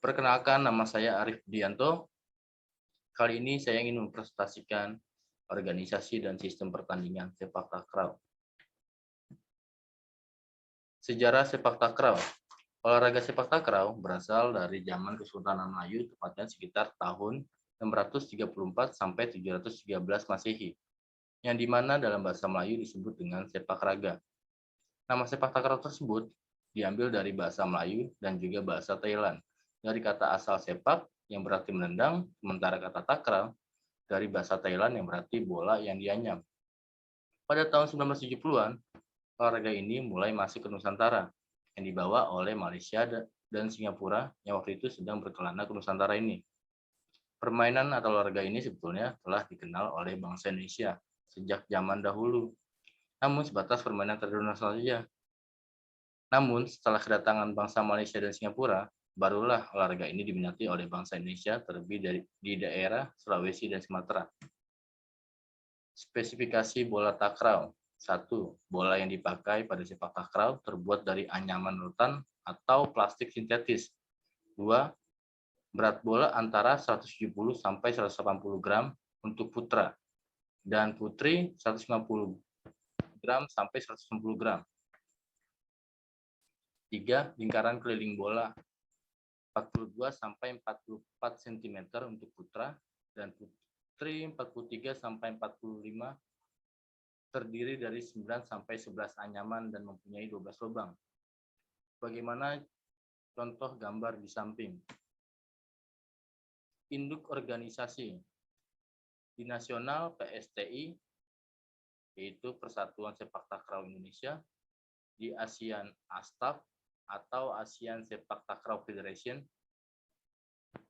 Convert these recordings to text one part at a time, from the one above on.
Perkenalkan, nama saya Arif Dianto. Kali ini saya ingin mempresentasikan organisasi dan sistem pertandingan sepak takraw. Sejarah sepak takraw. Olahraga sepak takraw berasal dari zaman Kesultanan Melayu, tepatnya sekitar tahun 634 sampai 713 Masehi, yang dimana dalam bahasa Melayu disebut dengan sepak raga. Nama sepak takraw tersebut diambil dari bahasa Melayu dan juga bahasa Thailand, dari kata asal sepak yang berarti menendang, sementara kata takraw dari bahasa Thailand yang berarti bola yang dianyam. Pada tahun 1970-an, olahraga ini mulai masuk ke Nusantara, yang dibawa oleh Malaysia dan Singapura yang waktu itu sedang berkelana ke Nusantara ini. Permainan atau olahraga ini sebetulnya telah dikenal oleh bangsa Indonesia sejak zaman dahulu, namun sebatas permainan tradisional saja. Namun, setelah kedatangan bangsa Malaysia dan Singapura, barulah olahraga ini diminati oleh bangsa Indonesia, terlebih di daerah Sulawesi dan Sumatera. Spesifikasi bola takraw. 1. Bola yang dipakai pada sepak takraw terbuat dari anyaman rotan atau plastik sintetis. 2. Berat bola antara 170 sampai 180 gram untuk putra dan putri 150 gram sampai 160 gram. 3. Lingkaran keliling bola 42 sampai 44 cm untuk putra dan putri 43 sampai 45, terdiri dari 9 sampai 11 anyaman dan mempunyai 12 lubang. Bagaimana contoh gambar di samping? Induk organisasi di nasional PSTI, yaitu Persatuan Sepak Takraw Indonesia, di ASEAN ASTAF atau ASEAN Sepak Takraw Federation,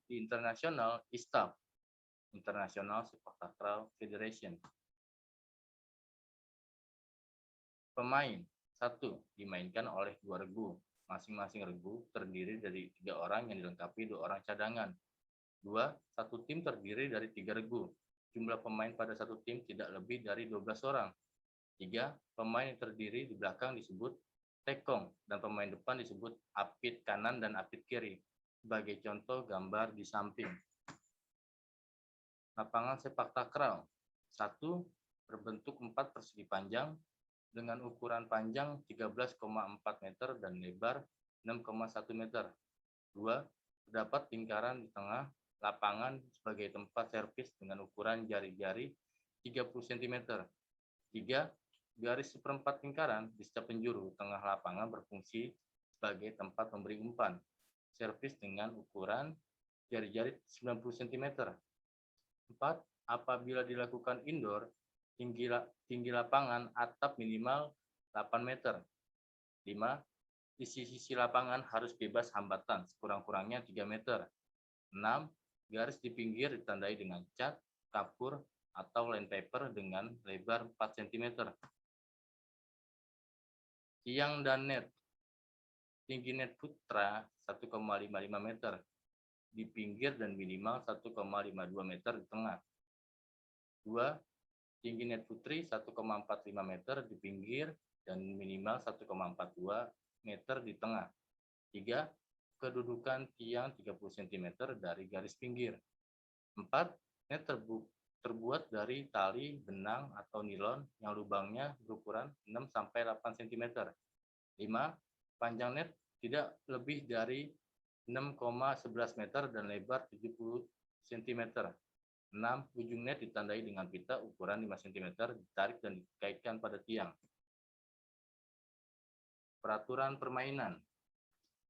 di internasional ISTAF, International Sepak Takraw Federation. Pemain. 1. Dimainkan oleh 2 regu. Masing-masing regu terdiri dari 3 orang yang dilengkapi 2 orang cadangan. 2. Satu tim terdiri dari 3 regu. Jumlah pemain pada satu tim tidak lebih dari 12 orang. 3. Pemain yang terdiri di belakang disebut tekong dan pemain depan disebut apit kanan dan apit kiri. Sebagai contoh gambar di samping. Lapangan sepak takraw. 1. Berbentuk 4 persegi panjang dengan ukuran panjang 13,4 meter dan lebar 6,1 meter. 2. Terdapat lingkaran di tengah lapangan sebagai tempat servis dengan ukuran jari-jari 30 cm. 3. Garis seperempat lingkaran di setiap penjuru tengah lapangan berfungsi sebagai tempat memberi umpan. Servis dengan ukuran jari-jari 90 cm. 4. Apabila dilakukan indoor, tinggi lapangan atap minimal 8 meter. 5. Di sisi lapangan harus bebas hambatan, sekurang-kurangnya 3 meter. 6. Garis di pinggir ditandai dengan cat, kapur, atau line paper dengan lebar 4 cm. Tiang dan net. Tinggi net putra 1,55 meter di pinggir dan minimal 1,52 meter di tengah. 2. Tinggi net putri 1,45 meter di pinggir dan minimal 1,42 meter di tengah. 3. Kedudukan tiang 30 cm dari garis pinggir. 4. Net terbuat dari tali, benang, atau nilon yang lubangnya berukuran 6 sampai 8 cm. 5. Panjang net tidak lebih dari 6,11 meter dan lebar 70 cm. 6. Ujung net ditandai dengan pita ukuran 5 cm, ditarik dan dikaitkan pada tiang. Peraturan permainan.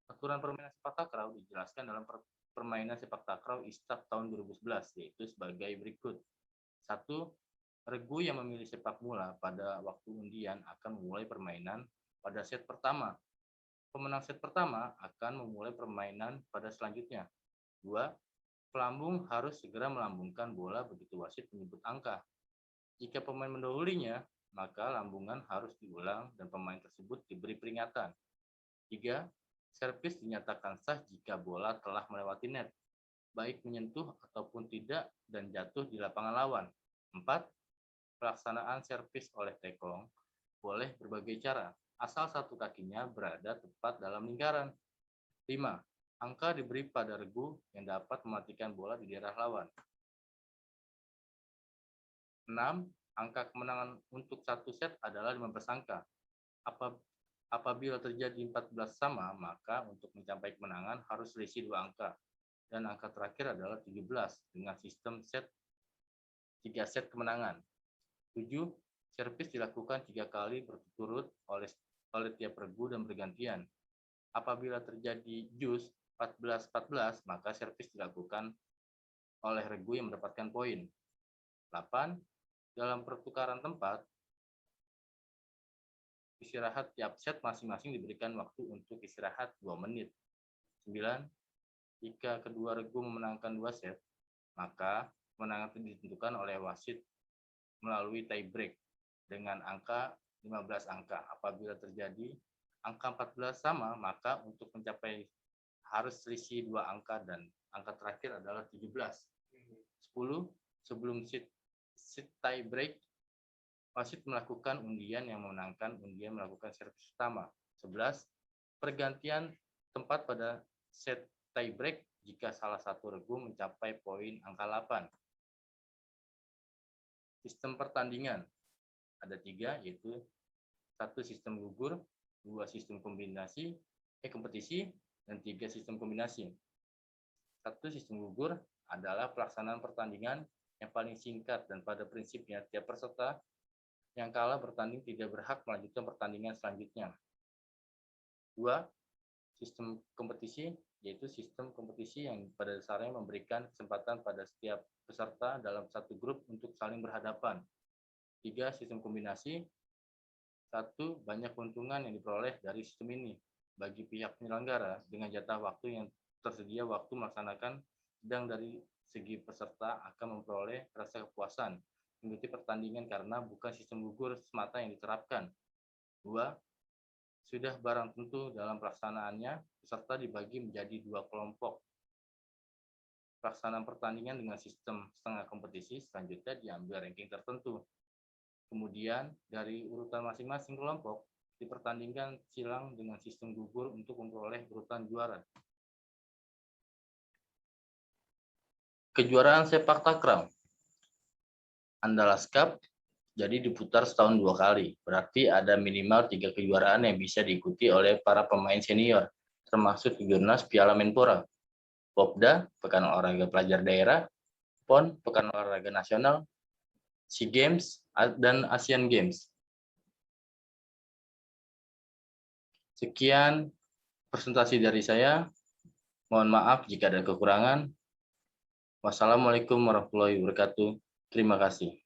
Aturan permainan sepak takraw dijelaskan dalam Permainan Sepak Takraw ISTAF tahun 2011, yaitu sebagai berikut. 1. Regu yang memilih sepak mula pada waktu undian akan memulai permainan pada set pertama. Pemenang set pertama akan memulai permainan pada selanjutnya. 2. Pelambung harus segera melambungkan bola begitu wasit menyebut angka. Jika pemain mendahulinya, maka lambungan harus diulang dan pemain tersebut diberi peringatan. 3. Servis dinyatakan sah jika bola telah melewati net, baik menyentuh ataupun tidak dan jatuh di lapangan lawan. 4. Pelaksanaan servis oleh tekong boleh berbagai cara, asal satu kakinya berada tepat dalam lingkaran. 5. Angka diberi pada regu yang dapat mematikan bola di daerah lawan. 6. Angka kemenangan untuk satu set adalah 15 angka. Apabila terjadi 14 sama, maka untuk mencapai kemenangan harus selisih 2 angka. Dan angka terakhir adalah 17 dengan sistem 3 set kemenangan. 7. Servis dilakukan 3 kali berturut-turut oleh tiap regu dan bergantian. Apabila terjadi jus 14-14, maka servis dilakukan oleh regu yang mendapatkan poin. 8. Dalam pertukaran tempat, istirahat tiap set masing-masing diberikan waktu untuk istirahat 2 menit. 9. Jika kedua regu memenangkan 2 set, maka kemenangan ditentukan oleh wasit melalui tie break dengan angka 15 angka. Apabila terjadi angka 14 sama, maka untuk mencapai harus selisih 2 angka dan angka terakhir adalah 17. 10. Sebelum sit tie break, wasit melakukan undian yang memenangkan undian melakukan servis utama. 11. Pergantian tempat pada set tie break jika salah satu regu mencapai poin angka 8. Sistem pertandingan ada 3, yaitu 1 sistem gugur, 2 sistem kompetisi, dan 3 sistem kombinasi. 1 sistem gugur adalah pelaksanaan pertandingan yang paling singkat dan pada prinsipnya tiap peserta yang kalah bertanding tidak berhak melanjutkan pertandingan selanjutnya. 2. Sistem kompetisi, yaitu sistem kompetisi yang pada dasarnya memberikan kesempatan pada setiap peserta dalam satu grup untuk saling berhadapan. 3. Sistem kombinasi. 1. Banyak keuntungan yang diperoleh dari sistem ini bagi pihak penyelenggara dengan jatah waktu yang tersedia waktu melaksanakan, sedang dari segi peserta akan memperoleh rasa kepuasan mengikuti pertandingan karena bukan sistem gugur semata yang diterapkan. 2. Sudah barang tentu dalam pelaksanaannya, peserta dibagi menjadi 2 kelompok. Pelaksanaan pertandingan dengan sistem setengah kompetisi selanjutnya diambil ranking tertentu. Kemudian dari urutan masing-masing kelompok dipertandingkan silang dengan sistem gugur untuk memperoleh urutan juara. Kejuaraan sepak takraw Andalas Cup jadi diputar setahun 2 kali. Berarti ada minimal 3 kejuaraan yang bisa diikuti oleh para pemain senior, termasuk Kejurnas Piala Menpora, Popda, Pekan Olahraga Pelajar Daerah, PON, Pekan Olahraga Nasional, SEA Games, dan Asian Games. Sekian presentasi dari saya. Mohon maaf jika ada kekurangan. Wassalamualaikum warahmatullahi wabarakatuh. Terima kasih.